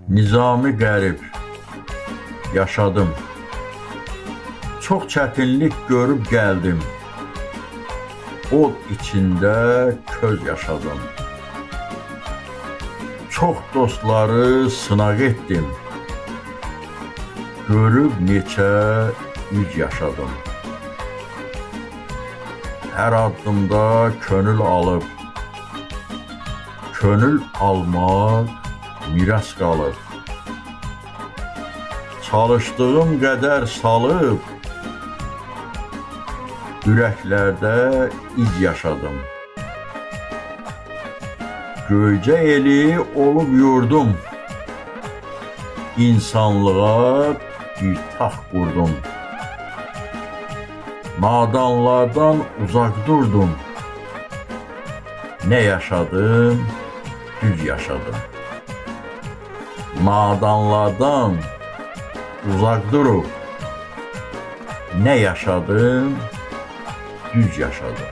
Nizami qərib yaşadım. Çox çətinlik görüb gəldim. Od içində köz yaşadım. Çox dostları sınaq etdim. Görüb neçə üz yaşadım. Hər addımda könül alıb, könül almaq miras qalıb. Çalışdığım qədər salıb, ürəklərdə iz yaşadım. Göycə eli olub yurdum, insanlığa bir taxt qurdum. Nadanlardan uzaq durdum, nə yaşadım, düz yaşadım. Nadanlardan uzaq durub, nə yaşadım, düz yaşadım.